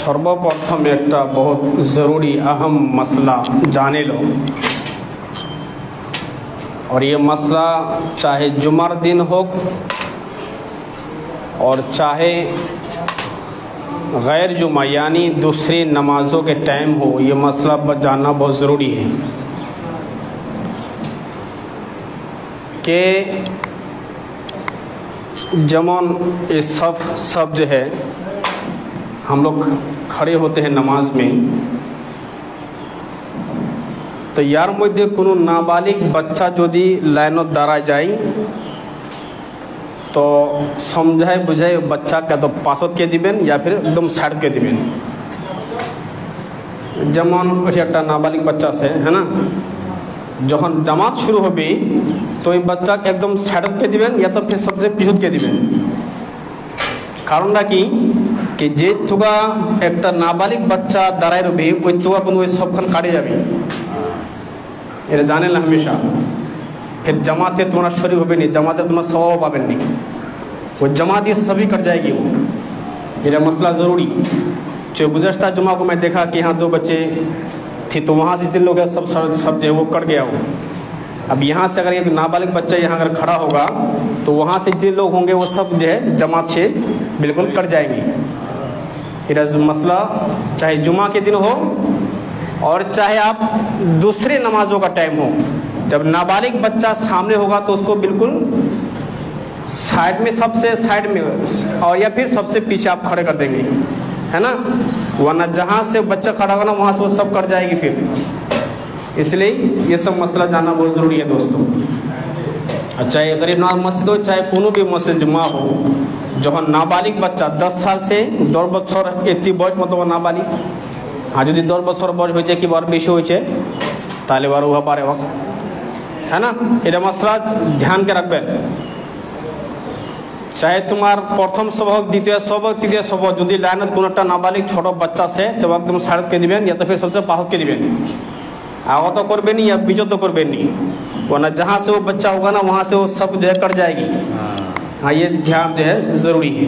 सर्वप्रथम एक बहुत ज़रूरी अहम मसला जाने लो। और ये मसला चाहे जुमर दिन हो और चाहे गैर जुमा यानी दूसरी नमाज़ों के टाइम हो, ये मसला जानना बहुत ज़रूरी है कि जमन ये सब जो है हम लोग खड़े होते हैं नमाज में, तो यार मध्य कोनो नाबालिग बच्चा यदि लाइनत दाঁড়া যায় तो समझाए बुझाए बच्चा का तो पासत के दिबेन या फिर एकदम साइड के दिबेन। যেমন ওই একটা নাবালিগ बच्चा से है ना, যখন জামাত শুরু হবে तो ওই বাচ্চাকে একদম সাইড के दिबेन या तो फिर सबसे পিছুত के दिबेन। কারণটা কি कि যে তুগা একটা নাবালিগ बच्चा দাঁড়ায় রবে ওই তুগা কোনো ওই সবখান কাটে যাবে, এটা জানেন না हमेशा। फिर जमाते तुम्हारा शरीर हो भी नहीं, जमाते तुम्हारा स्वभाव पाबेन नहीं, वो जमात ये सभी कट जाएगी। वो ये मसला ज़रूरी जो गुज़श्ता जुमा को मैं देखा कि यहाँ 2 बच्चे थे तो वहाँ से जितने लोग हैं सब जो है वो कट गया वो। अब यहाँ से अगर एक नाबालिग बच्चा यहाँ अगर खड़ा होगा तो वहाँ से जितने लोग होंगे वो सब जो है जमात से बिल्कुल कट जाएंगे। फिर मसला चाहे जुमा के दिन हो और चाहे आप दूसरे नमाजों का टाइम हो, जब नाबालिग बच्चा सामने होगा तो उसको बिल्कुल साइड में, सबसे साइड में और या फिर सबसे पीछे आप खड़े कर देंगे, है ना, वरना जहाँ से बच्चा खड़ा होगा ना वहाँ से वो सब कट जाएगी फिर। इसलिए ये सब मसला जानना बहुत ज़रूरी है दोस्तों। चाहे गरीब नवाज मस्जिद हो चाहे कोनो भी मस्जिद जुमा हो, যখন নাবালিগ बच्चा 10 साल से 10 বছর এতি বয়স মতো নাবালিগ, আর যদি 10 বছর বয়স হয়েছে কি বার বেশি হয়েছে তাহলে বার হওয়া পারে, है ना। এটা মশলা ধ্যান के रखबेन। चाहे तुम्हार प्रथम सबक द्वितीय सबक तृतीय सबक যদি লাইনত কোনো একটা নাবালিগ ছোট बच्चा से तो एकदम साइड के दिबेन या तो फिर सबसे पास के दिबेन, আগত করবেন या বিজত করবেন नहीं, वरना जहाँ से वो बच्चा होगा ना वहाँ से वो सब जो है कट जाएगी। हाँ, ये ध्यान जो है ज़रूरी है।